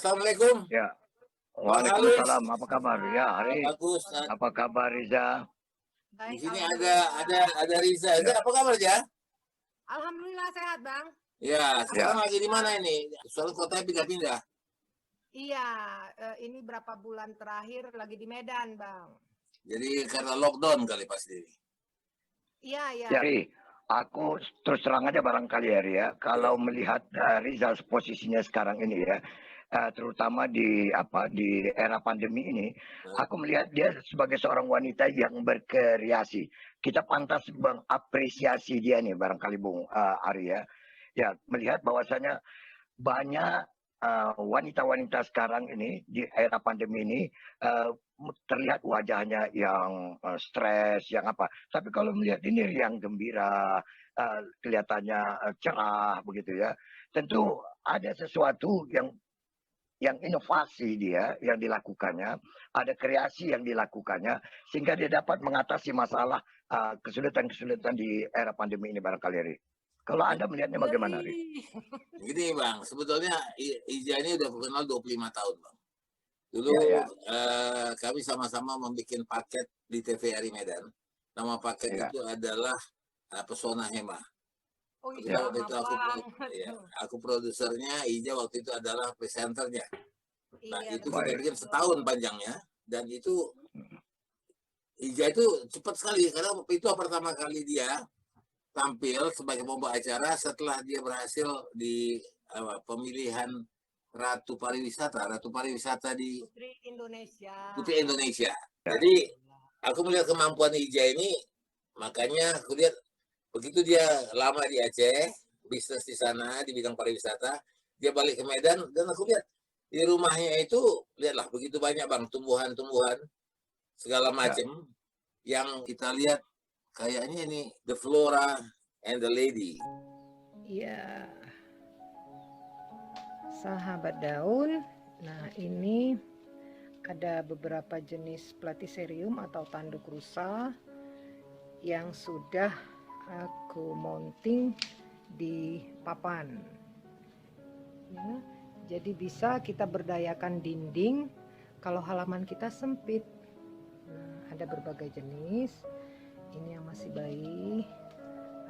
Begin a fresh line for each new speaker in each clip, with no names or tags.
Assalamualaikum.
Ya,
Bang Halis.
waalaikumsalam. Apa kabar? Ya, Hari.
Bagus.
Apa kabar Riza?
Di
Baik,
sini
alhamdulillah.
ada Riza. Riza,
Ya,
apa kabar ya?
Alhamdulillah sehat, Bang.
Ya, sekarang
ya.
lagi di mana ini? Soalnya kotanya pindah-pindah.
Iya, ini berapa bulan terakhir lagi di Medan, Bang.
Jadi karena lockdown kali pasti.
Iya.
Jadi, aku terus terang aja barangkali ya, kalau melihat Riza posisinya sekarang ini ya, terutama di era pandemi ini, aku melihat dia sebagai seorang wanita yang berkreasi. Kita pantas mengapresiasi dia nih barangkali Bung Ari ya. Ya, melihat bahwasanya banyak wanita-wanita sekarang ini di era pandemi ini terlihat wajahnya yang stres, yang apa. Tapi kalau melihat ini yang gembira, kelihatannya cerah begitu ya. Tentu ada sesuatu yang inovasi dia yang dilakukannya, ada kreasi yang dilakukannya sehingga dia dapat mengatasi masalah kesulitan-kesulitan di era pandemi ini barangkali Ri. Kalau Anda melihatnya bagaimana, Ri?
Gini Bang, sebetulnya Ija ini udah kenal 25 tahun Bang. Dulu
Ya.
kami sama-sama membuat paket di TVRI Medan. Nama paket itu adalah Pesona Hema.
Oh
iya, waktu itu
aku
produsernya, Ija waktu itu adalah presenternya. Nah,
iya,
itu kita bikin setahun panjangnya, dan itu Ija itu cepat sekali karena itu pertama kali dia tampil sebagai pembawa acara setelah dia berhasil di pemilihan Ratu Pariwisata di Putri Indonesia. Jadi aku melihat kemampuan Ija ini, makanya aku lihat begitu dia lama di Aceh, bisnis di sana di bidang pariwisata, dia balik ke Medan dan aku lihat di rumahnya itu, lihatlah begitu banyak Bang tumbuhan-tumbuhan segala macam yang kita lihat kayaknya ini the flora and the lady.
Iya. Sahabat daun. Nah, ini ada beberapa jenis Platycerium atau tanduk rusa yang sudah aku mounting di papan. Ya, jadi bisa kita berdayakan dinding kalau halaman kita sempit. Nah, ada berbagai jenis. Ini yang masih bayi,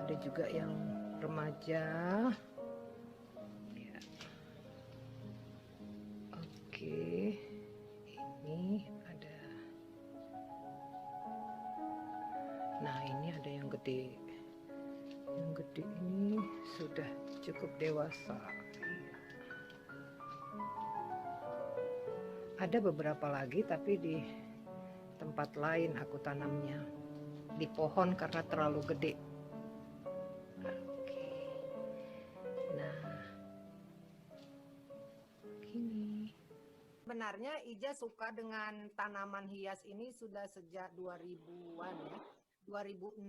ada juga yang remaja. Ya. Oke, ini ada. Nah, ini ada yang gede. Yang gede ini sudah cukup dewasa. Ada beberapa lagi tapi di tempat lain aku tanamnya. Di pohon karena terlalu gede. Oke. Nah, gini.
Sebenarnya Ija suka dengan tanaman hias ini sudah sejak 2000-an ya. 2006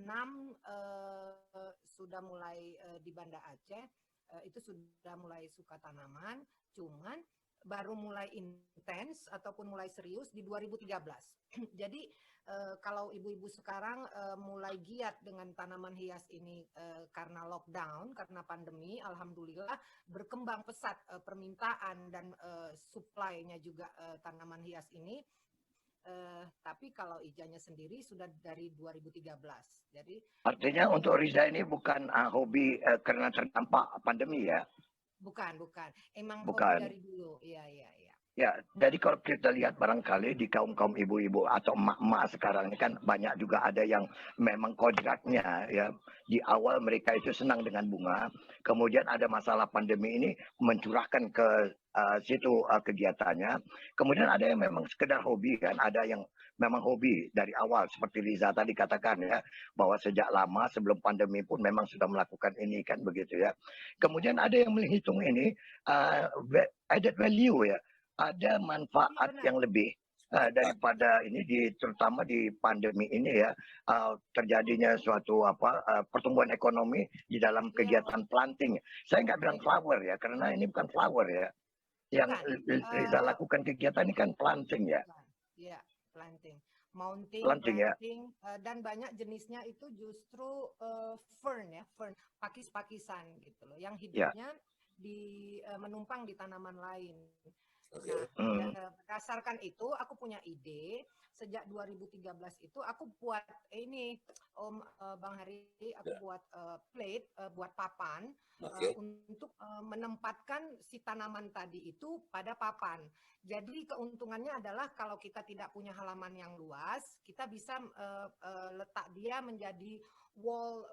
sudah mulai di Banda Aceh, itu sudah mulai suka tanaman, cuman baru mulai intens ataupun mulai serius di 2013. Jadi kalau ibu-ibu sekarang mulai giat dengan tanaman hias ini karena lockdown, karena pandemi, alhamdulillah berkembang pesat permintaan dan supply-nya juga tanaman hias ini. Tapi kalau Ijanya sendiri sudah dari 2013. Jadi
artinya untuk Riza ini bukan hobi karena terdampak pandemi ya?
Bukan. Emang
bukan.
Hobi dari dulu. Iya.
Ya, jadi kalau kita lihat barangkali di kaum-kaum ibu-ibu atau emak-emak sekarang ini kan banyak juga ada yang memang kodratnya ya. Di awal mereka itu senang dengan bunga, kemudian ada masalah pandemi ini mencurahkan ke situ kegiatannya. Kemudian ada yang memang sekedar hobi kan, ada yang memang hobi dari awal seperti Liza tadi katakan ya, bahwa sejak lama sebelum pandemi pun memang sudah melakukan ini kan begitu ya. Kemudian ada yang menghitung ini added value ya. Ada manfaat yang lebih daripada ini terutama di pandemi ini ya, terjadinya suatu pertumbuhan ekonomi di dalam kegiatan planting. Saya nggak bilang flower ya karena ini bukan flower ya. Yang Riza lakukan kegiatan ini kan planting ya.
Iya, planting. Mounting,
planting ya.
Dan banyak jenisnya itu justru fern, pakis-pakisan gitu loh, yang hidupnya menumpang di tanaman lain.
Oke.
Nah, berdasarkan itu aku punya ide. Sejak 2013 itu aku buat ini, Om Bang Hari, aku buat plate, buat papan
Oke.
untuk menempatkan si tanaman tadi itu pada papan. Jadi keuntungannya adalah kalau kita tidak punya halaman yang luas, kita bisa letak dia menjadi wall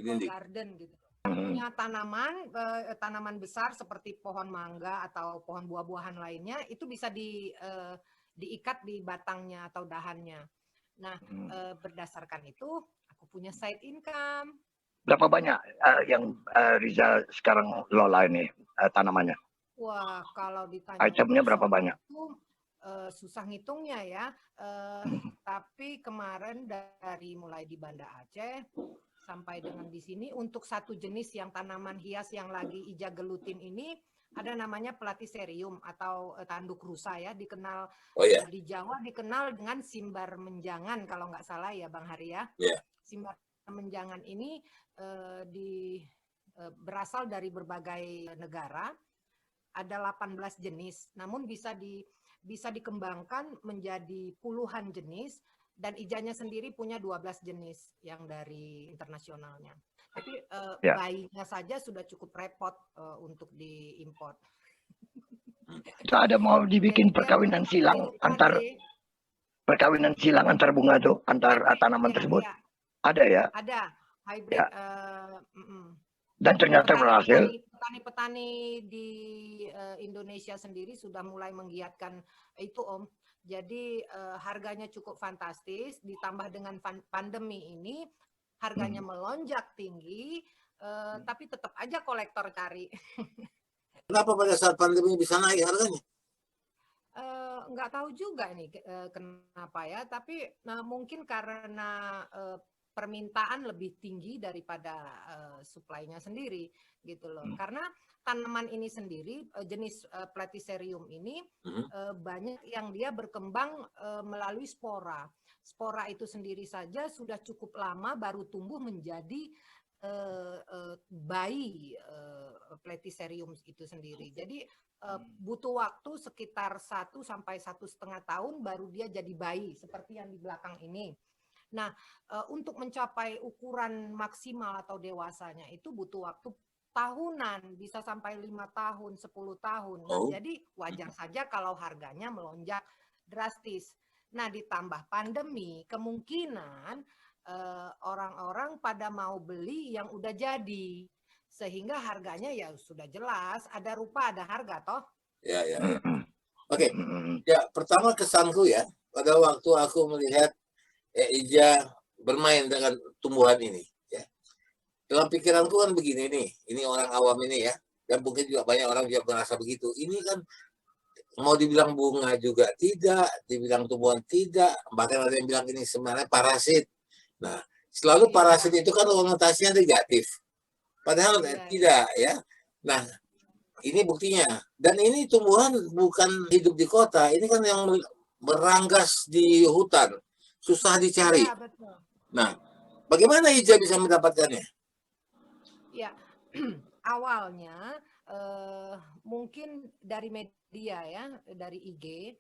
Dinding.
garden gitu. Punya tanaman besar seperti pohon mangga atau pohon buah-buahan lainnya, itu bisa diikat di batangnya atau dahannya. Nah, berdasarkan itu aku punya side income.
Berapa banyak yang Rizal sekarang lola ini tanamannya?
Wah, kalau ditanya
Itemnya
untuk
berapa
soal
banyak?
itu susah ngitungnya ya. Tapi kemarin mulai di Banda Aceh sampai dengan di sini, untuk satu jenis yang tanaman hias yang lagi Ija gelutin ini, ada namanya Platycerium atau tanduk rusa ya, dikenal di Jawa dikenal dengan simbar menjangan kalau nggak salah ya Bang Hari ya. Simbar menjangan ini berasal dari berbagai negara, ada 18 jenis, namun bisa dikembangkan menjadi puluhan jenis, dan Ijanya sendiri punya 12 jenis yang dari internasionalnya. Tapi bayinya saja sudah cukup repot untuk diimport.
Itu ada mau dibikin perkawinan silang antar bunga tuh, antar tanaman tersebut? Ada ya?
Ada hybrid.
Dan ternyata berhasil.
Petani-petani di Indonesia sendiri sudah mulai menggiatkan itu, Om. Jadi harganya cukup fantastis, ditambah dengan pandemi ini harganya melonjak tinggi, tapi tetap aja kolektor cari.
Kenapa pada saat pandemi bisa naik harganya?
Nggak tahu juga nih kenapa ya, tapi mungkin karena permintaan lebih tinggi daripada supply-nya sendiri gitu loh. Karena tanaman ini sendiri, jenis Platycerium ini banyak yang dia berkembang melalui spora. Spora itu sendiri saja sudah cukup lama baru tumbuh menjadi bayi Platycerium itu sendiri. Jadi butuh waktu sekitar 1 sampai 1,5 tahun baru dia jadi bayi seperti yang di belakang ini. Nah, untuk mencapai ukuran maksimal atau dewasanya itu butuh waktu tahunan, bisa sampai 5 tahun, 10 tahun. Nah, jadi wajar saja kalau harganya melonjak drastis. Nah, ditambah pandemi, kemungkinan orang-orang pada mau beli yang udah jadi. Sehingga harganya ya sudah jelas, ada rupa, ada harga toh.
Ya. Oke. Ya, pertama kesanku ya, pada waktu aku melihat Ija bermain dengan tumbuhan ini ya. Dalam pikiranku kan begini nih, ini orang awam ini ya, dan mungkin juga banyak orang juga merasa begitu. Ini kan mau dibilang bunga juga tidak, dibilang tumbuhan tidak, bahkan ada yang bilang ini sebenarnya parasit. Nah, selalu parasit itu kan konotasinya negatif. Padahal tidak ya. Nah, ini buktinya. Dan ini tumbuhan bukan hidup di kota, ini kan yang beranggas di hutan, susah dicari.
Ya, betul.
Nah, bagaimana Ija bisa mendapatkannya?
Ya, awalnya mungkin dari media ya, dari IG.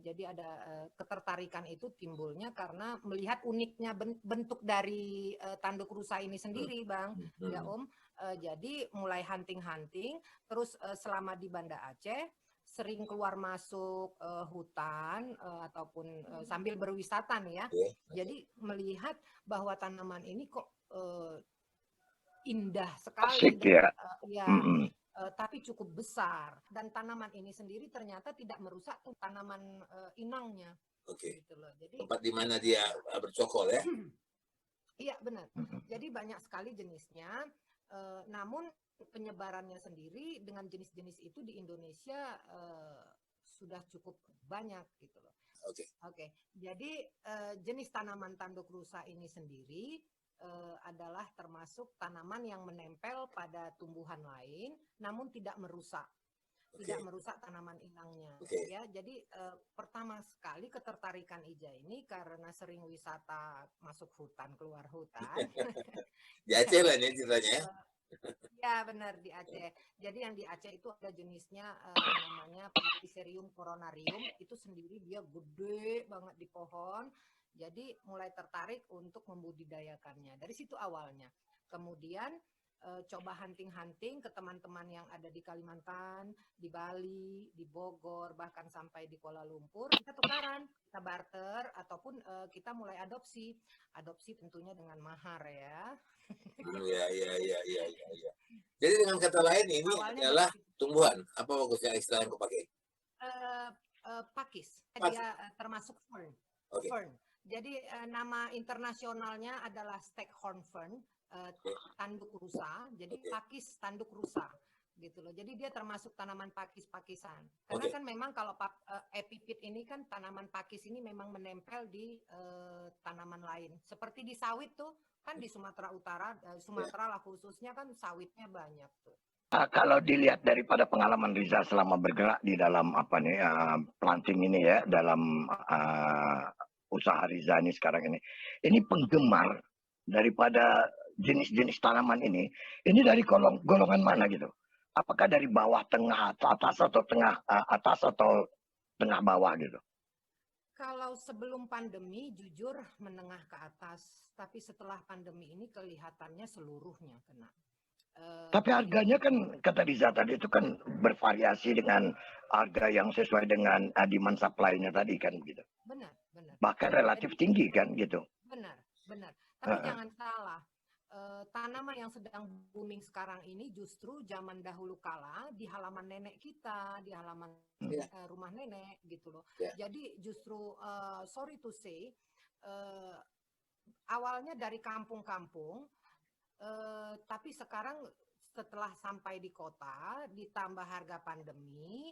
Jadi ada ketertarikan itu timbulnya karena melihat uniknya bentuk dari tanduk rusa ini sendiri, Bang. Ya, Om. Jadi mulai hunting-hunting, terus selama di Banda Aceh sering keluar masuk hutan ataupun sambil berwisata nih ya. Jadi melihat bahwa tanaman ini kok indah sekali.
Asik ya.
Tapi cukup besar, dan tanaman ini sendiri ternyata tidak merusak tanaman inangnya. Gitu loh. Jadi
tempat di mana dia bercokol ya?
Iya benar. Jadi banyak sekali jenisnya, namun penyebarannya sendiri dengan jenis-jenis itu di Indonesia sudah cukup banyak gitu loh. Oke. Jadi jenis tanaman tanduk rusa ini sendiri adalah termasuk tanaman yang menempel pada tumbuhan lain, namun tidak merusak, tanaman inangnya. Ya, jadi pertama sekali ketertarikan Ija ini karena sering wisata masuk hutan, keluar hutan.
Di Aceh lah nih ceritanya.
Ya benar di Aceh. Jadi yang di Aceh itu ada jenisnya namanya Platycerium coronarium. Itu sendiri dia gede banget di pohon. Jadi mulai tertarik untuk membudidayakannya. Dari situ awalnya. Kemudian coba hunting-hunting ke teman-teman yang ada di Kalimantan, di Bali, di Bogor, bahkan sampai di Kuala Lumpur. Kita tukaran, kita barter, ataupun kita mulai adopsi. Adopsi tentunya dengan mahar ya.
Ya. Jadi dengan kata lain ini
Awalnya
adalah
dari situ.
tumbuhan. Apa bagusnya istilah yang kau pakai?
Pakis.
Pakis.
Dia termasuk fern.
Oke.
Fern. Jadi nama internasionalnya adalah Steckhorn fern, tanduk rusa. Jadi
Oke.
pakis tanduk rusa gitu loh. Jadi dia termasuk tanaman pakis-pakisan. Karena
Oke.
kan memang kalau epipit ini kan tanaman pakis ini memang menempel di tanaman lain. Seperti di sawit tuh kan di Sumatera Utara, Sumatera lah khususnya kan sawitnya banyak tuh.
Kalau dilihat daripada pengalaman Riza selama bergerak di dalam planting ini ya, dalam usaha Riza ini sekarang ini penggemar daripada jenis-jenis tanaman ini dari golongan mana gitu? Apakah dari bawah, tengah, atas atau tengah atas atau tengah bawah gitu?
Kalau sebelum pandemi jujur menengah ke atas, tapi setelah pandemi ini kelihatannya seluruhnya kena.
Tapi harganya kan kata Riza tadi itu kan bervariasi dengan harga yang sesuai dengan demand supply-nya tadi kan gitu.
Benar.
Bahkan relatif tinggi kan gitu.
Benar. Tapi jangan salah, tanaman yang sedang booming sekarang ini justru zaman dahulu kala di halaman nenek kita, di halaman rumah nenek gitu loh. Jadi justru sorry to say, awalnya dari kampung-kampung, tapi sekarang setelah sampai di kota, ditambah harga pandemi,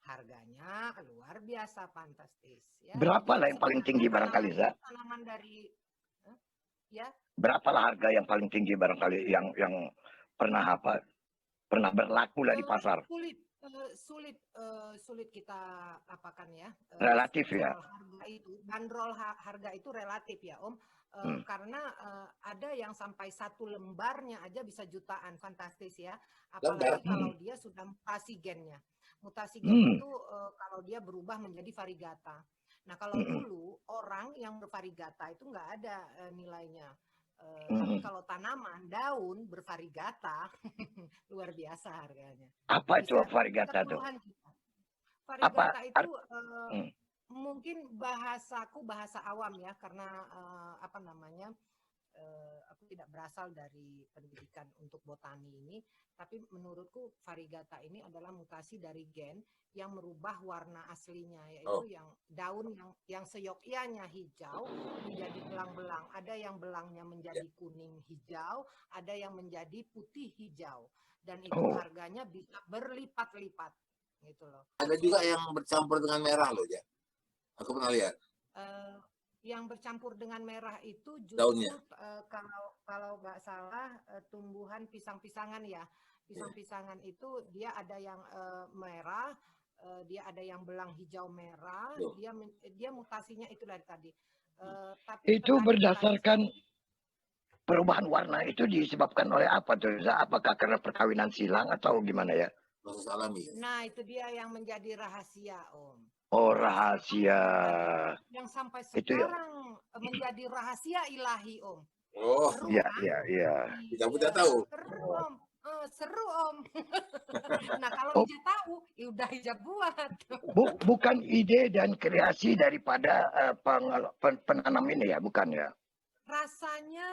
harganya luar biasa fantastis. Ya.
Berapa lah yang paling tinggi barangkali, Za?
Tanaman dari, ya.
Berapa lah harga yang paling tinggi barangkali yang pernah berlaku lah di pasar?
Sulit kita apakan ya.
Relatif ya.
Bandrol harga itu relatif ya Om. Karena ada yang sampai 1 lembarnya aja bisa jutaan, fantastis ya. Apalagi kalau dia sudah mutasi gennya. Mutasi gen itu kalau dia berubah menjadi variegata. Nah kalau dulu orang yang bervarigata itu nggak ada nilainya. Tapi kalau tanaman daun bervarigata luar biasa harganya.
Apa itu variegata tuh?
Variegata itu mungkin bahasa awam ya, karena aku tidak berasal dari pendidikan untuk botani ini, tapi menurutku variegata ini adalah mutasi dari gen yang merubah warna aslinya, yaitu yang daun yang seyogyanya hijau menjadi belang-belang. Ada yang belangnya menjadi kuning hijau, ada yang menjadi putih hijau, dan itu harganya bisa berlipat-lipat gitu loh.
Ada juga yang bercampur dengan merah loh ya. Aku pernah lihat.
Yang bercampur dengan merah itu justru
daunnya.
Kalau nggak salah tumbuhan pisang-pisangan ya. Pisang-pisangan itu dia ada yang merah, dia ada yang belang hijau merah, dia mutasinya itu dari tadi. Tapi
itu berdasarkan perubahan warna itu disebabkan oleh apa tuh? Apakah karena perkawinan silang atau gimana ya?
Proses alami.
Nah itu dia yang menjadi rahasia Om.
Oh rahasia.
Yang sampai sekarang menjadi rahasia ilahi Om.
Oh
iya.
Kita udah tahu.
Seru Om. Nah kalau Ija tahu, ya udah Ija buat.
Bukan ide dan kreasi daripada penanam ini ya, bukan ya?
Rasanya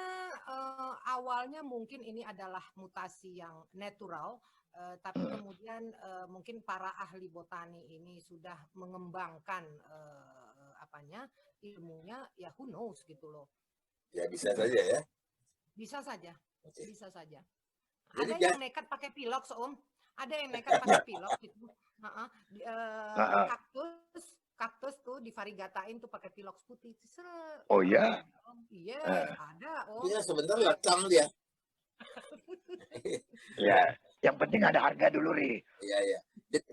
awalnya mungkin ini adalah mutasi yang natural, tapi kemudian mungkin para ahli botani ini sudah mengembangkan ilmunya, ya who knows gitu loh.
Ya bisa saja ya.
Bisa saja.
Jadi
ada yang nekat pakai pilok Om. Ada yang nekat pakai pilok gitu. Kaktus tuh divarigatain tuh pakai pilok putih.
Oh ya?
Iya, ada Om.
Iya sebentar latang dia.
Ya, yang penting ada harga dulu Ri.
Iya.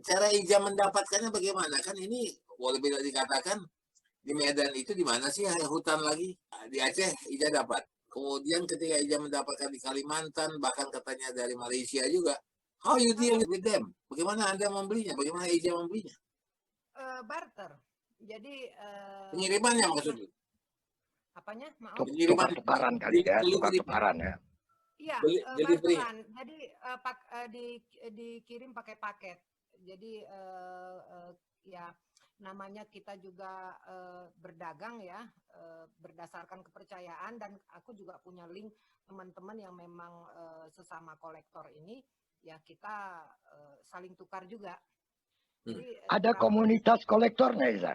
Cara Ija mendapatkannya bagaimana? Kan ini boleh tidak dikatakan di Medan itu di mana sih hutan lagi? Di Aceh Ija dapat. Kemudian ketika Ija mendapatkan di Kalimantan, bahkan katanya dari Malaysia juga. How you deal with them? Bagaimana Anda membelinya? Bagaimana Ija membelinya?
Barter. Jadi
Pengirimannya maksudnya?
apanya? Maaf.
Tukar-tukaran kali ya, tukar-tukaran ya.
Iya,
delivery.
barteran. Jadi dikirim pakai paket. Jadi ya namanya kita juga berdagang ya, berdasarkan kepercayaan, dan aku juga punya link teman-teman yang memang sesama kolektor ini, ya kita saling tukar juga. Jadi,
ada komunitas kolektornya, Iza?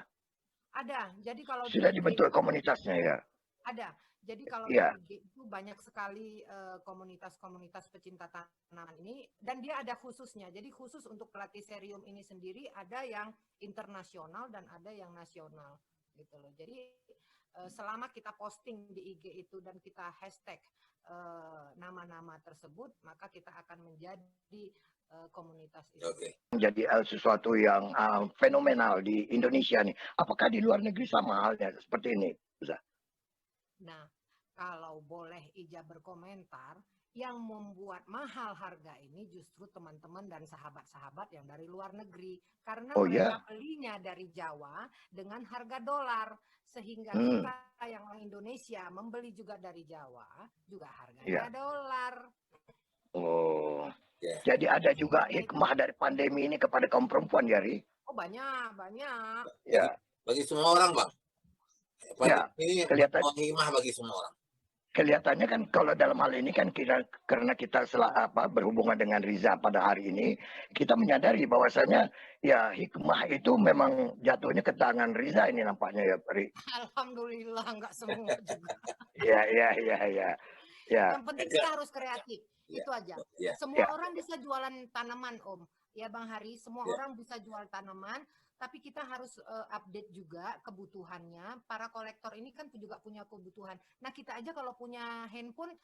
Ada. Jadi kalau
sudah dibentuk komunitasnya ya?
Ada. Jadi kalau
ya.
di IG itu banyak sekali komunitas-komunitas pecinta tanaman ini, dan dia ada khususnya. Jadi khusus untuk Platycerium ini sendiri ada yang internasional dan ada yang nasional gitu loh. Jadi selama kita posting di IG itu dan kita hashtag nama-nama tersebut, maka kita akan menjadi komunitas itu.
Menjadi sesuatu yang fenomenal di Indonesia nih. Apakah di luar negeri sama halnya seperti ini, Ustaz?
Nah, kalau boleh Ija berkomentar, yang membuat mahal harga ini justru teman-teman dan sahabat-sahabat yang dari luar negeri. Karena mereka belinya dari Jawa dengan harga dolar. Sehingga kita yang orang Indonesia membeli juga dari Jawa, juga harganya dolar.
Oh, jadi ada juga hikmah dari pandemi ini kepada kaum perempuan, Yari?
Oh, banyak.
Ya, bagi semua orang, Bang. Ini kelihatan hikmah bagi semua orang.
Kelihatannya kan kalau dalam hal ini kan karena kita berhubungan dengan Riza pada hari ini, kita menyadari bahwasanya ya hikmah itu memang jatuhnya ke tangan Riza ini nampaknya ya, Pri.
Alhamdulillah, enggak semua juga.
Ya.
Yang penting kita harus kreatif, itu aja. Semua orang bisa jualan tanaman, Om. Ya, Bang Hari, semua orang bisa jual tanaman. Tapi kita harus update juga kebutuhannya. Para kolektor ini kan juga punya kebutuhan. Nah, kita aja kalau punya handphone,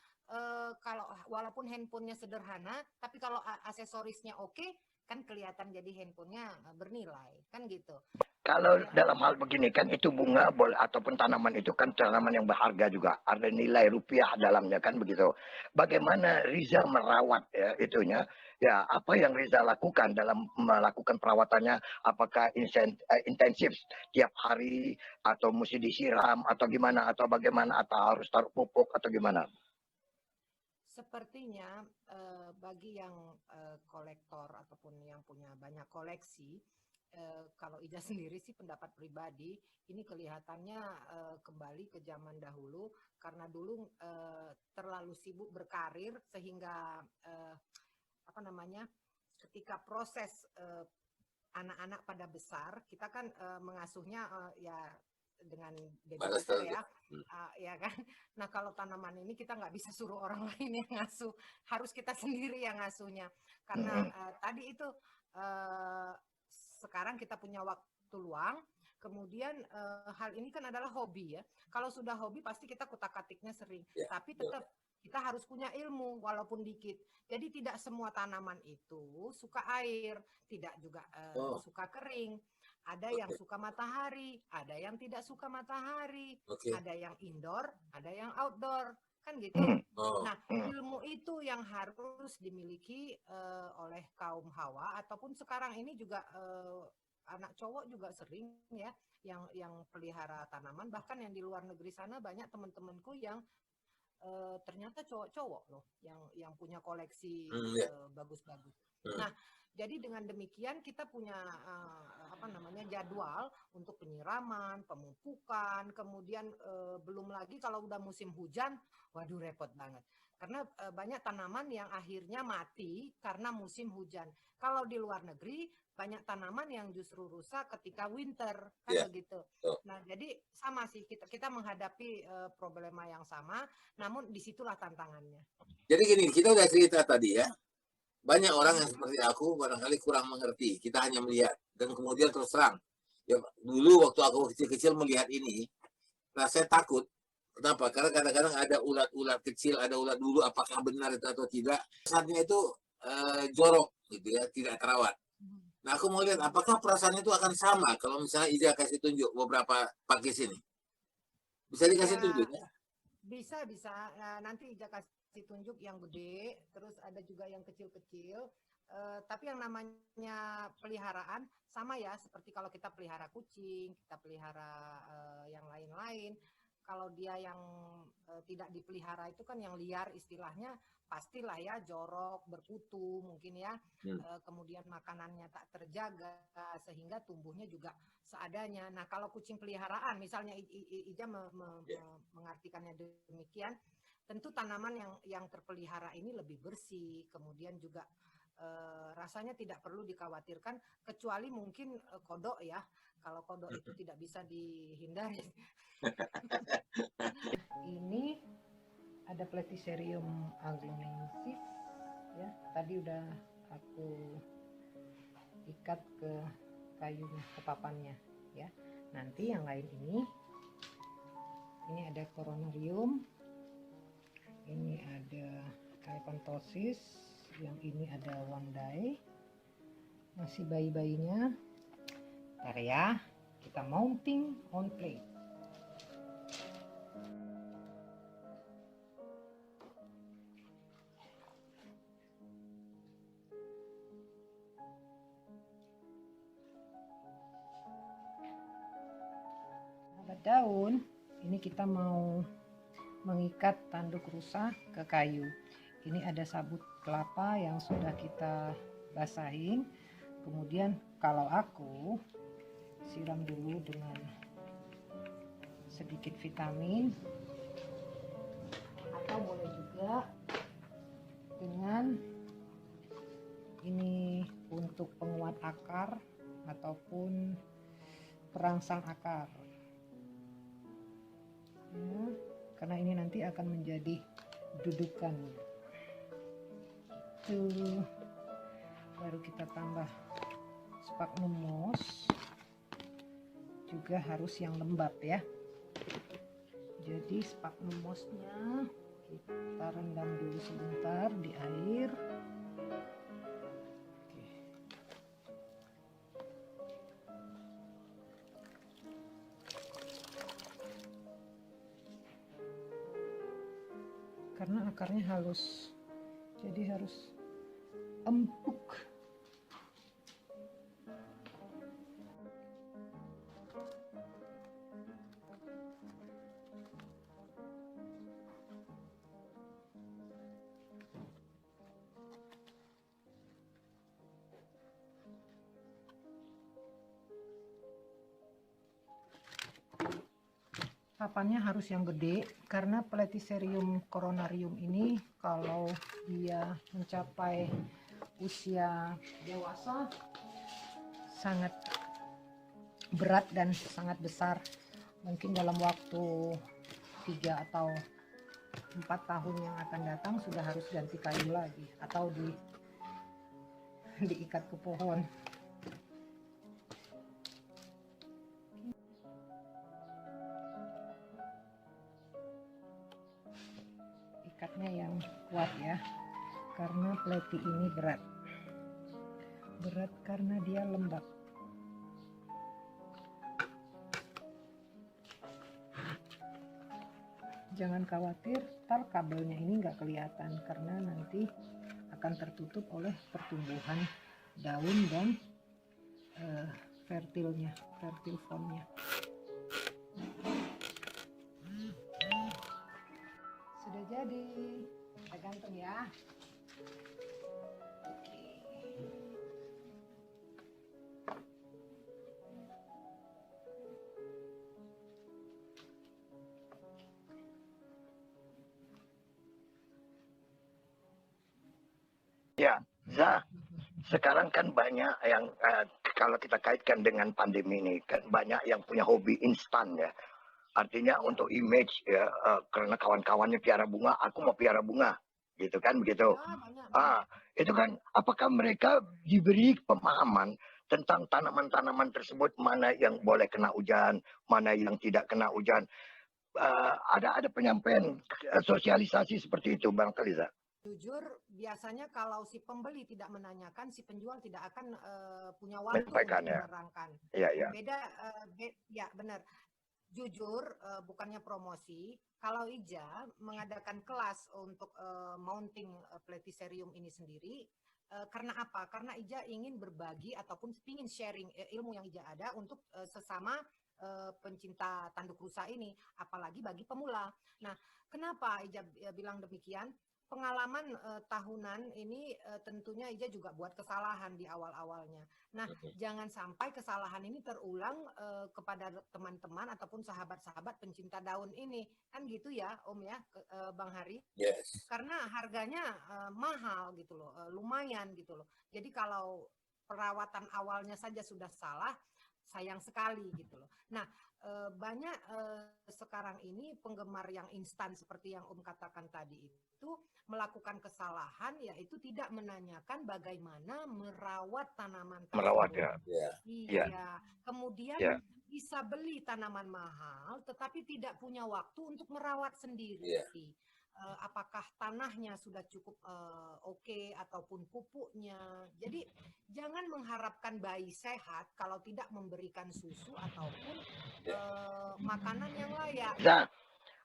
kalau walaupun handphonenya sederhana, tapi kalau aksesorisnya oke, kan kelihatan jadi handphonenya bernilai, kan gitu.
Kalau dalam hal begini kan itu bunga boleh ataupun tanaman itu kan tanaman yang berharga juga, ada nilai rupiah dalamnya kan begitu. Bagaimana Riza merawat ya itunya? Ya apa yang Riza lakukan dalam melakukan perawatannya? Apakah intensif tiap hari atau mesti disiram atau gimana atau bagaimana atau harus taruh pupuk atau gimana?
Sepertinya bagi yang kolektor ataupun yang punya banyak koleksi, kalau Ija sendiri sih pendapat pribadi, ini kelihatannya kembali ke zaman dahulu, karena dulu terlalu sibuk berkarir sehingga ketika proses anak-anak pada besar, kita kan mengasuhnya ya dengan babysitter ya, ya kan. Nah kalau tanaman ini kita nggak bisa suruh orang lain yang ngasuh, harus kita sendiri yang ngasuhnya, karena tadi itu sekarang kita punya waktu luang, kemudian hal ini kan adalah hobi ya. Kalau sudah hobi pasti kita kutak-katiknya sering, tapi tetap kita harus punya ilmu walaupun dikit. Jadi tidak semua tanaman itu suka air, tidak juga suka kering. Ada yang suka matahari, ada yang tidak suka matahari, ada yang indoor, ada yang outdoor, kan gitu. Nah, ilmu itu yang harus dimiliki oleh kaum hawa, ataupun sekarang ini juga anak cowok juga sering ya yang pelihara tanaman. Bahkan yang di luar negeri sana banyak teman-temanku yang ternyata cowok-cowok loh yang punya koleksi bagus-bagus. Nah, jadi dengan demikian kita punya jadwal untuk penyiraman, pemupukan, kemudian belum lagi kalau udah musim hujan, waduh repot banget. Karena banyak tanaman yang akhirnya mati karena musim hujan. Kalau di luar negeri banyak tanaman yang justru rusak ketika winter, kan begitu. Nah, jadi sama sih kita menghadapi problema yang sama, namun disitulah tantangannya.
Jadi gini, kita udah cerita tadi ya. Banyak orang yang seperti aku barangkali kurang mengerti. Kita hanya melihat dan kemudian terus terang. Ya, dulu waktu aku kecil-kecil melihat ini, saya takut. Kenapa? Karena kadang-kadang ada ulat-ulat kecil, ada ulat bulu, apakah benar itu atau tidak. Saatnya itu jorok gitu ya, tidak terawat. Nah, aku mau lihat apakah perasaan itu akan sama kalau misalnya Ija kasih tunjuk beberapa pakis ini. Bisa dikasih tunjuk ya?
Bisa, bisa. Nah, nanti Ija kasih tunjuk yang gede, terus ada juga yang kecil-kecil. Tapi yang namanya peliharaan sama ya, seperti kalau kita pelihara kucing, kita pelihara yang lain-lain. Kalau dia yang tidak dipelihara itu kan yang liar istilahnya, pastilah ya jorok, berkutu mungkin ya. Kemudian makanannya tak terjaga sehingga tumbuhnya juga seadanya. Nah, kalau kucing peliharaan, misalnya Ija mengartikannya demikian, tentu tanaman yang terpelihara ini lebih bersih, kemudian juga rasanya tidak perlu dikhawatirkan, kecuali mungkin kodok ya. Kalau kodok itu tidak bisa dihindari.
Ini ada Platycerium aglonensis ya. Tadi udah aku ikat ke kayunya, ke papannya ya. Nanti yang lain ini ada Coronarium, ini ada Elephantosis, yang ini ada Wandai, masih bayi-bayinya. Ntar ya, kita mounting on plate. Daun ini kita mau mengikat tanduk rusa ke kayu. Ini ada sabut kelapa yang sudah kita basahin, kemudian kalau aku siram dulu dengan sedikit vitamin, atau boleh juga dengan ini untuk penguat akar ataupun perangsang akar ya, karena ini nanti akan menjadi dudukan itu. Baru kita tambah sphagnum moss, juga harus yang lembab ya. Jadi sphagnum mossnya kita rendam dulu sebentar di air. Karena akarnya halus, jadi harus empuk. Papannya harus yang gede, karena Platycerium coronarium ini kalau dia mencapai usia dewasa sangat berat dan sangat besar. Mungkin dalam waktu 3 atau 4 tahun yang akan datang sudah harus ganti kayu lagi atau diikat ke pohon. Ikatnya yang kuat ya, karena pleti ini berat karena dia lembab. Jangan khawatir, ntar kabelnya ini nggak kelihatan karena nanti akan tertutup oleh pertumbuhan daun dan fertil formnya. Sudah jadi, kita gantung ya. Oke.
Ya, Za, sekarang kan banyak yang kalau kita kaitkan dengan pandemi ini kan banyak yang punya hobi instan ya. Artinya untuk image ya, karena kawan-kawannya piara bunga, aku mau piara bunga, gitu kan begitu. Itu kan apakah mereka diberi pemahaman tentang tanaman-tanaman tersebut, mana yang boleh kena hujan, mana yang tidak kena hujan. Ada penyampaian sosialisasi seperti itu, Bang Kaliza?
Jujur, biasanya kalau si pembeli tidak menanyakan, si penjual tidak akan punya waktu untuk
ya.
menerangkan.
Iya, iya.
Ya benar. jujur, bukannya promosi, kalau Ija mengadakan kelas untuk mounting Platycerium ini sendiri, karena apa? Karena Ija ingin berbagi ataupun ingin sharing ilmu yang Ija ada untuk sesama pencinta tanduk rusa ini, apalagi bagi pemula. Nah, kenapa Ija bilang demikian? Pengalaman tahunan ini tentunya Ija juga buat kesalahan di awal-awalnya. Nah, jangan sampai kesalahan ini terulang kepada teman-teman ataupun sahabat-sahabat pencinta daun ini. Kan gitu ya, Om ya, Bang Hari?
Yes.
Karena harganya mahal gitu loh, lumayan gitu loh. Jadi kalau perawatan awalnya saja sudah salah, sayang sekali gitu loh. Nah, banyak sekarang ini penggemar yang instan seperti yang Om katakan tadi itu melakukan kesalahan, yaitu tidak menanyakan bagaimana merawat tanaman tersebut.
Merawat ya.
Iya. Kemudian
Ya.
bisa beli tanaman mahal, tetapi tidak punya waktu untuk merawat sendiri.
Iya.
Apakah tanahnya sudah cukup oke ataupun pupuknya. Jadi jangan mengharapkan bayi sehat kalau tidak memberikan susu ataupun makanan yang layak.
Nah,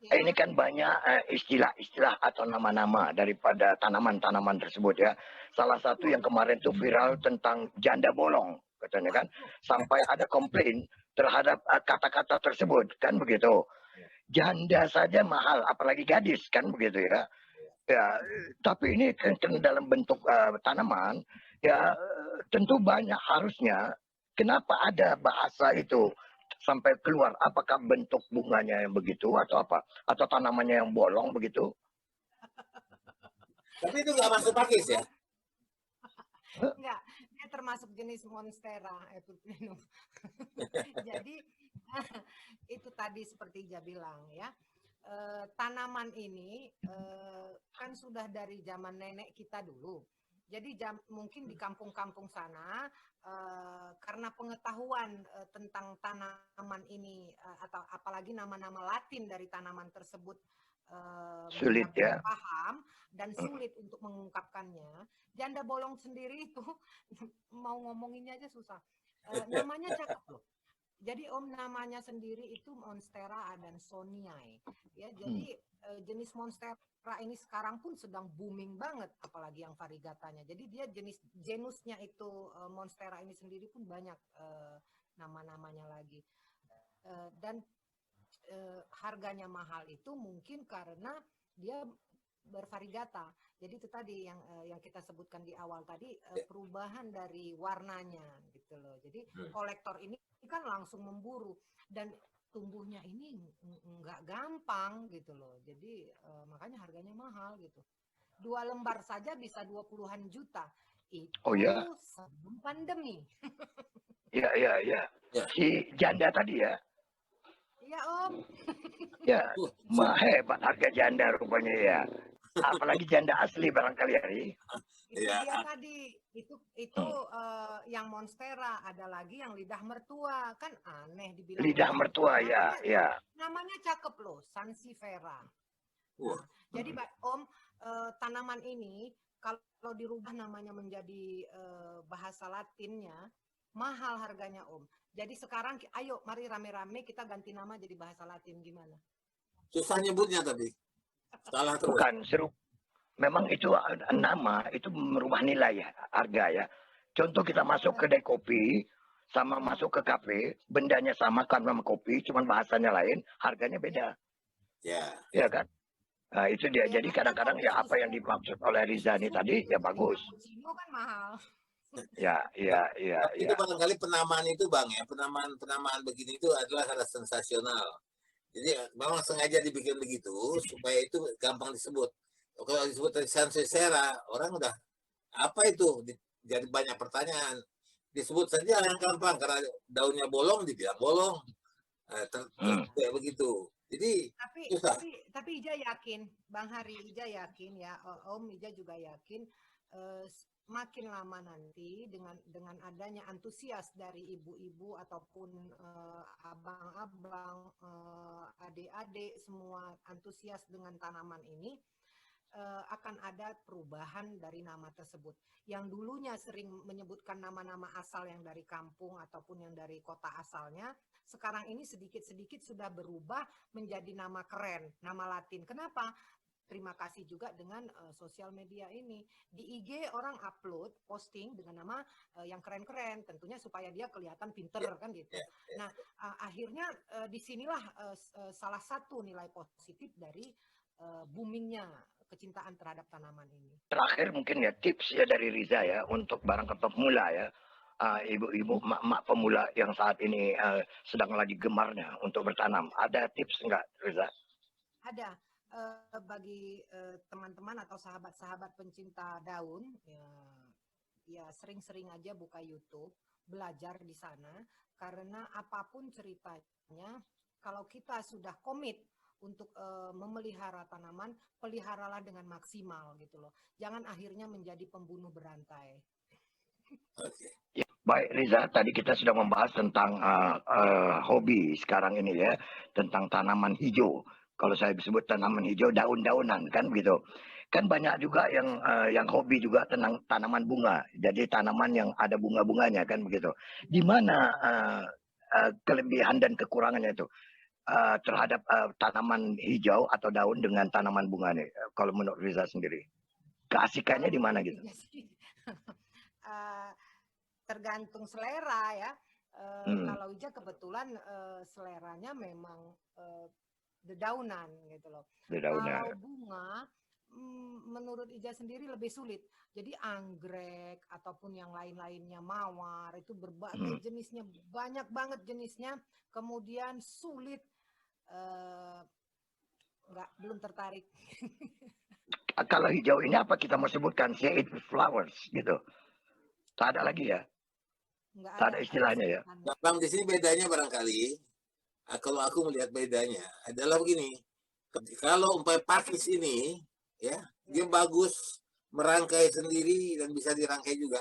Ya.
ini kan banyak istilah-istilah atau nama-nama daripada tanaman-tanaman tersebut ya. Salah satu yang kemarin tuh viral tentang janda bolong, katanya kan. Sampai ada komplain terhadap kata-kata tersebut, kan begitu. Janda saja mahal, apalagi gadis, kan begitu ya. Ya, tapi ini kan dalam bentuk tanaman, ya tentu banyak harusnya. Kenapa ada bahasa itu sampai keluar? Apakah bentuk bunganya yang begitu atau apa? Atau tanamannya yang bolong begitu?
Tapi itu nggak masuk pakis ya?
Enggak, dia termasuk jenis monstera. Jadi itu tadi seperti Ija bilang ya, tanaman ini kan sudah dari zaman nenek kita dulu. Jadi mungkin di kampung-kampung sana karena pengetahuan tentang tanaman ini atau apalagi nama-nama Latin dari tanaman tersebut
Sulit ya.
paham dan sulit untuk mengungkapkannya. Janda bolong sendiri itu mau ngomonginnya aja susah. Namanya cakep loh. Jadi Om namanya sendiri itu Monstera adansonii. Ya, jadi jenis Monstera ini sekarang pun sedang booming banget, apalagi yang variegatanya. Jadi dia genusnya itu Monstera ini sendiri pun banyak nama-namanya lagi. Dan harganya mahal itu mungkin karena dia bervariegata. Jadi itu tadi yang kita sebutkan di awal tadi, perubahan dari warnanya gitu loh. Jadi kolektor ini kan langsung memburu dan tumbuhnya ini nggak gampang gitu loh. Jadi makanya harganya mahal gitu. 2 lembar saja bisa 20-an juta. Itu sebelum pandemi.
Iya. Si janda tadi ya.
Iya Om.
Ya, hebat harga janda rupanya ya. Apalagi janda asli barangkali hari.
Itu dia tadi. Itu yang Monstera, ada lagi yang lidah mertua. Kan aneh dibilang
lidah mertua ya.
Namanya cakep loh, Sansevieria. Nah, jadi Om, tanaman ini kalau dirubah namanya menjadi bahasa Latinnya, mahal harganya Om. Jadi sekarang ayo mari rame-rame kita ganti nama jadi bahasa Latin, gimana?
Susah nyebutnya tapi. Salah terus.
Bukan seru. Memang itu nama itu merubah nilai ya, harga ya. Contoh kita masuk ke kedai kopi sama masuk ke kafe, bendanya sama kan sama kopi, cuman bahasanya lain, harganya beda. Ya kan? Nah, itu dia. Jadi kadang-kadang ya apa yang dimaksud oleh Rizani tadi ya bagus.
Cappuccino kan mahal.
Ya.
Itu barangkali penamaan itu Bang ya, penamaan begini itu adalah hal sensasional. Jadi memang sengaja dibikin begitu supaya itu gampang disebut. Kalau disebut dari Sansevieria, orang udah apa itu? Jadi banyak pertanyaan. Disebut saja yang gampang karena daunnya bolong dibilang bolong. Kayak begitu. Jadi
tapi Ija yakin, Bang Hari, Ija yakin ya, Om Ija juga yakin makin lama nanti dengan adanya antusias dari ibu-ibu ataupun abang-abang, adik-adik semua antusias dengan tanaman ini, akan ada perubahan dari nama tersebut. Yang dulunya sering menyebutkan nama-nama asal yang dari kampung ataupun yang dari kota asalnya, sekarang ini sedikit-sedikit sudah berubah menjadi nama keren, nama Latin. Kenapa? Terima kasih juga dengan sosial media ini. Di IG orang upload, posting dengan nama yang keren-keren, tentunya supaya dia kelihatan pinter kan gitu. Nah, akhirnya disinilah salah satu nilai positif dari boomingnya kecintaan terhadap tanaman ini.
Terakhir mungkin ya tips ya dari Riza ya untuk barang pemula ya. Ibu-ibu, mak-mak pemula yang saat ini sedang lagi gemarnya untuk bertanam. Ada tips enggak, Riza?
Ada. Bagi teman-teman atau sahabat-sahabat pencinta daun, ya sering-sering aja buka YouTube, belajar di sana, karena apapun ceritanya, kalau kita sudah komit untuk memelihara tanaman, peliharalah dengan maksimal gitu loh. Jangan akhirnya menjadi pembunuh berantai.
Ya, baik Riza, tadi kita sudah membahas tentang hobi sekarang ini ya, tentang tanaman hijau. Kalau saya sebut tanaman hijau, daun-daunan kan begitu. Kan banyak juga yang hobi juga tentang tanaman bunga. Jadi tanaman yang ada bunga-bunganya kan begitu. Di mana kelebihan dan kekurangannya itu terhadap tanaman hijau atau daun dengan tanaman bunga nih? Kalau menurut Riza sendiri, keasikannya di mana gitu?
Tergantung selera ya. Kalau Ija kebetulan seleranya memang dedaunan gitu loh.
Dedaunan.
Kalau bunga, menurut Ija sendiri lebih sulit. Jadi anggrek ataupun yang lain-lainnya, mawar itu berbagai jenisnya, banyak banget jenisnya. Kemudian sulit, belum tertarik.
Kalau hijau ini apa kita mau sebutkan shade flowers gitu? Tak ada lagi ya? Tak ada istilahnya ya?
Bang, di sini bedanya barangkali, kalau aku melihat bedanya adalah begini. Kalau umpamanya pakis ini, ya, dia bagus merangkai sendiri dan bisa dirangkai juga.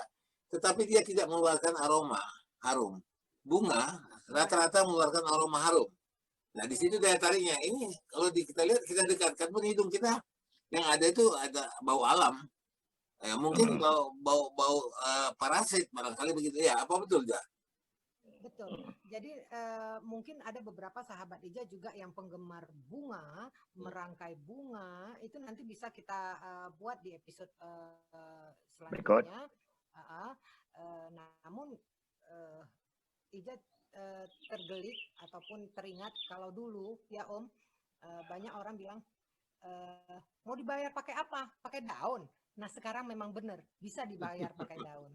Tetapi dia tidak mengeluarkan aroma harum. Bunga rata-rata mengeluarkan aroma harum. Nah, di situ daya tariknya. Ini kalau kita lihat, kita dekatkan pun hidung kita yang ada itu ada bau alam. Mungkin bau parasit barangkali begitu ya. Apa betul ya?
Betul. Jadi mungkin ada beberapa sahabat Ija juga yang penggemar bunga, merangkai bunga, itu nanti bisa kita buat di episode selanjutnya. Namun Ija tergelik ataupun teringat kalau dulu ya Om, banyak orang bilang mau dibayar pakai apa? Pakai daun. Nah sekarang memang benar bisa dibayar pakai daun.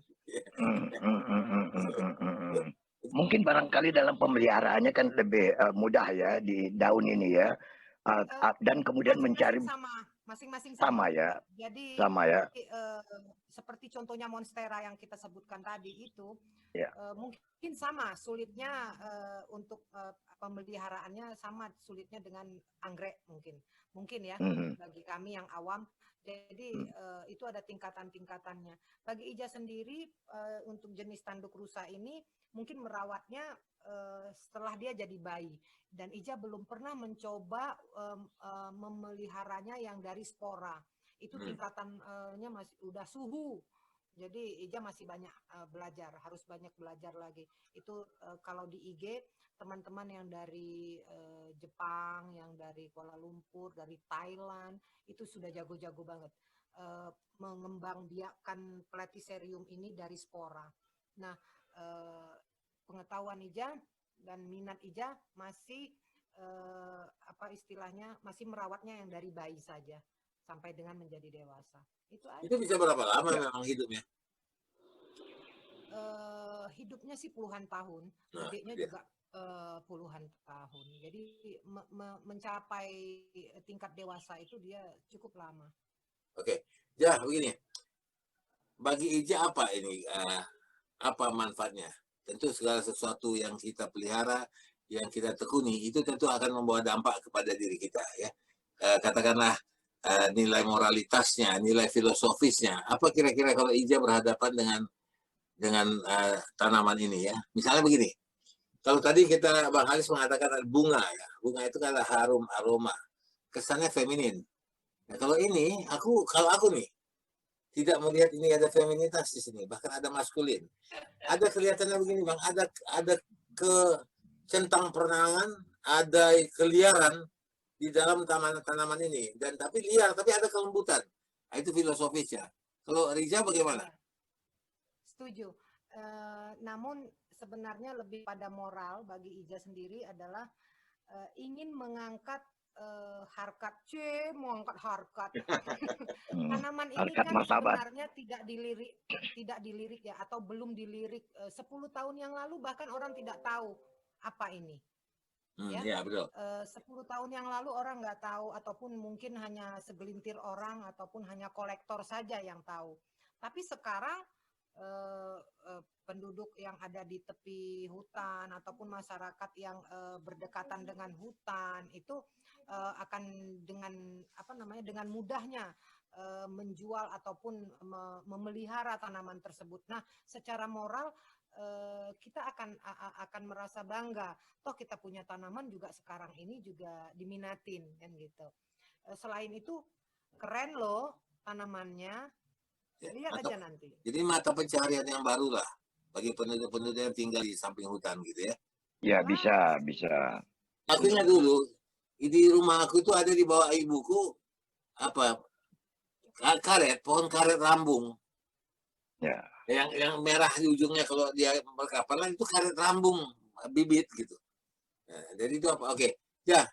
Mungkin barangkali dalam pemeliharaannya kan lebih mudah ya di daun ini ya, dan kemudian mencari
masing-masing
sama ya.
Jadi
sama ya.
Seperti contohnya monstera yang kita sebutkan tadi itu,
ya.
Mungkin sama sulitnya untuk pemeliharaannya sama sulitnya dengan anggrek mungkin ya bagi kami yang awam. Jadi itu ada tingkatan-tingkatannya. Bagi Ija sendiri untuk jenis tanduk rusa ini mungkin merawatnya setelah dia jadi bayi, dan Ija belum pernah mencoba memeliharanya yang dari spora. Itu tingkatannya masih udah suhu. Jadi Ija masih banyak belajar, harus banyak belajar lagi. Itu kalau di IG teman-teman yang dari Jepang, yang dari Kuala Lumpur, dari Thailand, itu sudah jago-jago banget mengembangbiakkan Platycerium ini dari spora. Nah, pengetahuan Ija dan minat Ija masih masih merawatnya yang dari bayi saja sampai dengan menjadi dewasa.
Itu bisa berapa lama memang hidupnya?
Hidupnya sih puluhan tahun, gedenya juga puluhan tahun. Jadi mencapai tingkat dewasa itu dia cukup lama.
Oke, ya begini. Bagi Ija apa ini? Apa manfaatnya? Tentu segala sesuatu yang kita pelihara, yang kita tekuni, itu tentu akan membawa dampak kepada diri kita ya. Katakanlah nilai moralitasnya, nilai filosofisnya. Apa kira-kira kalau Ija berhadapan dengan tanaman ini ya? Misalnya begini. Kalau tadi Bang Halis mengatakan bunga ya, bunga itu kan harum aroma, kesannya feminin. Nah, kalau aku nih tidak melihat ini ada feminitas di sini, bahkan ada maskulin. Ada kelihatannya begini Bang, ada centang perenangan, ada keliaran di dalam tanaman ini, dan tapi liar, tapi ada kelembutan. Nah, itu filosofisnya. Kalau Riza bagaimana?
Ya, setuju. Namun sebenarnya lebih pada moral bagi Ija sendiri adalah ingin mengangkat harkat, mengangkat harkat. Tanaman ini
Harkat
kan
martabat.
sebenarnya tidak dilirik ya, atau belum dilirik 10 tahun yang lalu, bahkan orang tidak tahu apa ini. Ya,
Ya betul.
10 tahun yang lalu orang nggak tahu, ataupun mungkin hanya segelintir orang, ataupun hanya kolektor saja yang tahu. Tapi sekarang penduduk yang ada di tepi hutan ataupun masyarakat yang berdekatan dengan hutan itu akan dengan mudahnya menjual ataupun memelihara tanaman tersebut. Nah, secara moral kita akan merasa bangga. Toh kita punya tanaman juga sekarang ini juga diminatin kan gitu. Selain itu keren loh tanamannya. Lihat aja nanti.
Jadi mata pencaharian yang baru lah bagi penduduk-penduduk yang tinggal di samping hutan gitu ya.
Ya bisa.
Aku ingat dulu di rumah aku itu ada di bawah ibuku pohon karet rambung.
Ya.
Yang merah di ujungnya kalau dia berkapalan itu karet rambung bibit gitu. Nah, jadi itu apa? Oke. Ya.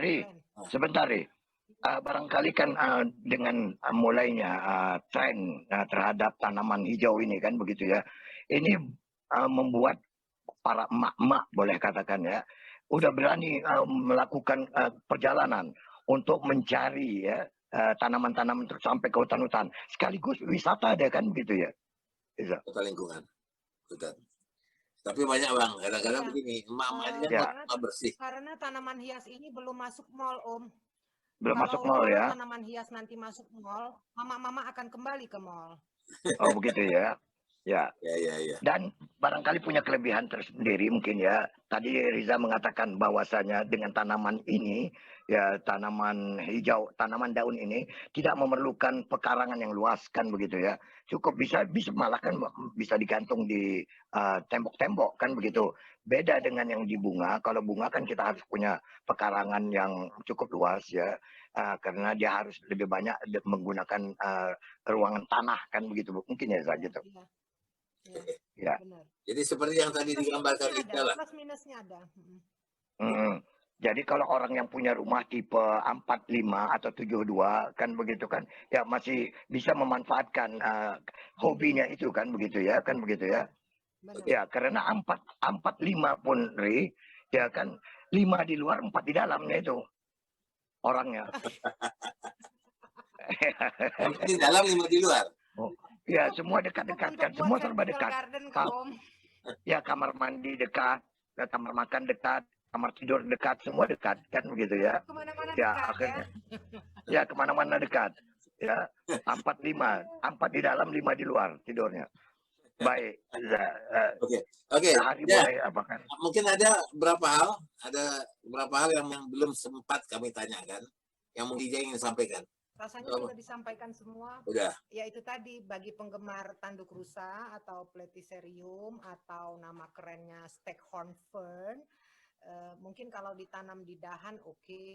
Ri, sebentar Ri. Barangkali kan dengan mulainya tren terhadap tanaman hijau ini kan begitu ya. Ini membuat para emak-emak boleh katakan ya, udah berani melakukan perjalanan untuk mencari ya tanaman-tanaman terus sampai ke hutan-hutan. Sekaligus wisata ada kan begitu ya.
Kota lingkungan. Hutan. Tapi banyak Bang, kadang-kadang begini, emak-emak ini kan bersih.
Karena tanaman hias ini belum masuk mall, Om.
Belum masuk mall ya.
Tanaman hias nanti masuk mall, mama-mama akan kembali ke mall.
Oh begitu ya. Ya.
Ya.
Dan barangkali punya kelebihan tersendiri mungkin ya. Tadi Riza mengatakan bahwasanya dengan tanaman ini, ya tanaman hijau, tanaman daun ini tidak memerlukan pekarangan yang luas kan begitu ya. Cukup bisa malah kan bisa digantung di tembok-tembok kan begitu. Beda dengan yang di bunga. Kalau bunga kan kita harus punya pekarangan yang cukup luas ya. Karena dia harus lebih banyak menggunakan ruangan tanah kan begitu. Mungkin ya Riza gitu.
Ya. Benar.
Jadi seperti yang tadi digambarkan itu lah.
Plus minusnya ada.
Jadi kalau orang yang punya rumah tipe 45 atau 72 kan begitu kan, ya masih bisa memanfaatkan hobinya itu kan begitu ya, Benar. Ya karena 45 pun Ri, ya kan 5 di luar 4 di dalamnya itu orangnya.
Di dalam 5 di luar.
Oh. Ya semua dekat-dekat kan, semua serba dekat. Ya kamar mandi dekat, kamar makan dekat, kamar tidur dekat, semua dekat kan begitu ya.
Kemana-mana
ya
dekat,
akhirnya ya kemana-mana dekat. Ya 4 di dalam 5 di luar tidurnya. Baik.
Oke.
Ya.
Mungkin ada beberapa hal yang belum sempat kami tanyakan yang mungkin ingin sampaikan.
Rasanya sudah disampaikan semua.
Udah.
Ya itu tadi bagi penggemar tanduk rusa atau Platycerium atau nama kerennya Staghorn Fern, mungkin kalau ditanam di dahan oke,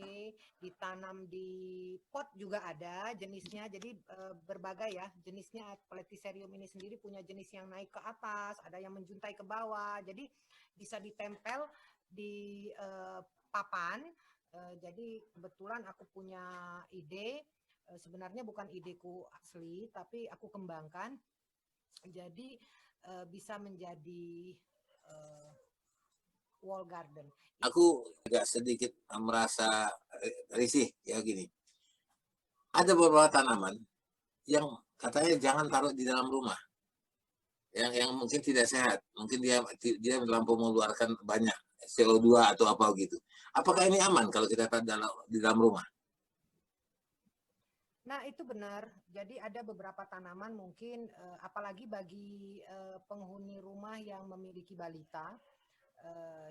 ditanam di pot juga ada jenisnya. Jadi berbagai ya jenisnya. Platycerium ini sendiri punya jenis yang naik ke atas, ada yang menjuntai ke bawah. Jadi bisa ditempel di papan. Jadi kebetulan aku punya ide. Sebenarnya bukan ideku asli, tapi aku kembangkan. Jadi bisa menjadi wall garden.
Aku agak sedikit merasa risih ya gini. Ada beberapa tanaman yang katanya jangan taruh di dalam rumah. Yang mungkin tidak sehat, mungkin dia melampau mengeluarkan banyak CO2 atau apa gitu. Apakah ini aman kalau kita taruh di dalam rumah?
Nah itu benar, jadi ada beberapa tanaman mungkin apalagi bagi penghuni rumah yang memiliki balita,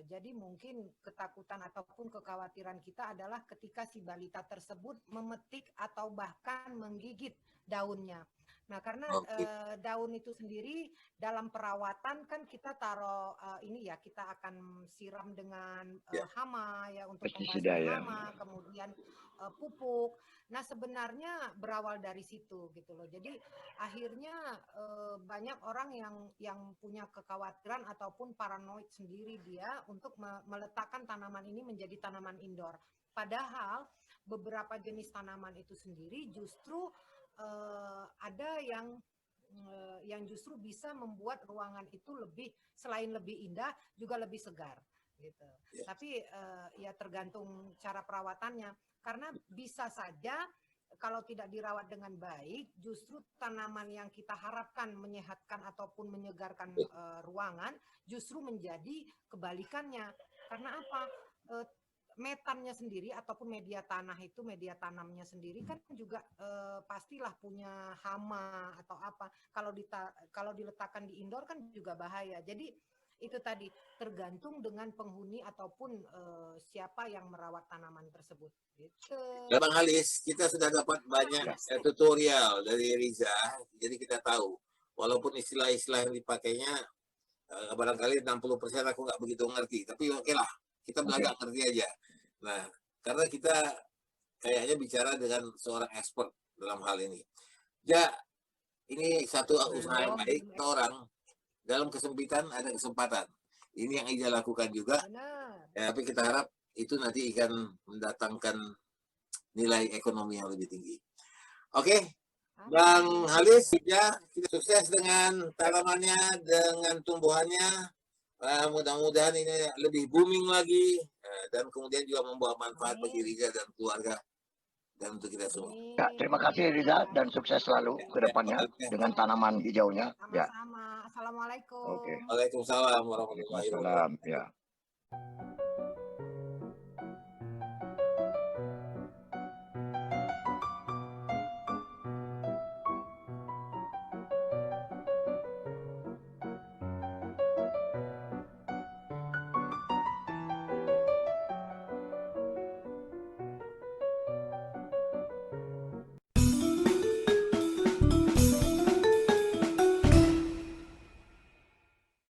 Jadi mungkin ketakutan ataupun kekhawatiran kita adalah ketika si balita tersebut memetik atau bahkan menggigit daunnya. Nah, karena
Oke.
daun itu sendiri dalam perawatan kan kita taruh ini ya, kita akan siram dengan
Ya.
hama ya untuk
Pestisida
pembasmi
ya.
hama, kemudian pupuk. Nah, sebenarnya berawal dari situ gitu loh. Jadi akhirnya banyak orang yang punya kekhawatiran ataupun paranoid sendiri dia untuk meletakkan tanaman ini menjadi tanaman indoor. Padahal beberapa jenis tanaman itu sendiri justru ada yang justru bisa membuat ruangan itu selain lebih indah juga lebih segar gitu.
Ya.
Tapi ya tergantung cara perawatannya, karena bisa saja kalau tidak dirawat dengan baik, justru tanaman yang kita harapkan menyehatkan ataupun menyegarkan ruangan justru menjadi kebalikannya. Karena apa? Metannya sendiri ataupun media tanamnya sendiri kan juga pastilah punya hama atau apa. Kalau diletakkan di indoor kan juga bahaya. Jadi itu tadi tergantung dengan penghuni ataupun siapa yang merawat tanaman tersebut. Gitu.
Ya, Bang Halis, kita sudah dapat banyak tutorial dari Riza, jadi kita tahu. Walaupun istilah-istilah yang dipakainya barangkali 60% aku nggak begitu ngerti, tapi oke lah, kita belajar ngerti aja. Nah, karena kita kayaknya bicara dengan seorang expert dalam hal ini. Ya, ini satu usaha yang baik, orang dalam kesempitan ada kesempatan. Ini yang Ija lakukan juga.
Benar.
Ya, tapi kita harap itu nanti akan mendatangkan nilai ekonomi yang lebih tinggi. Oke, Bang Halis, ya, kita sukses dengan tanamannya, dengan tumbuhannya. Mudah-mudahan ini lebih booming lagi dan kemudian juga membawa manfaat bagi Riza dan keluarga dan untuk kita semua.
Ya, terima kasih Riza dan sukses selalu ke depannya dengan tanaman hijaunya. Ya.
Sama-sama. Assalamualaikum.
Oke.
Waalaikumsalam warahmatullahi wabarakatuh.
Waalaikumsalam. Ya.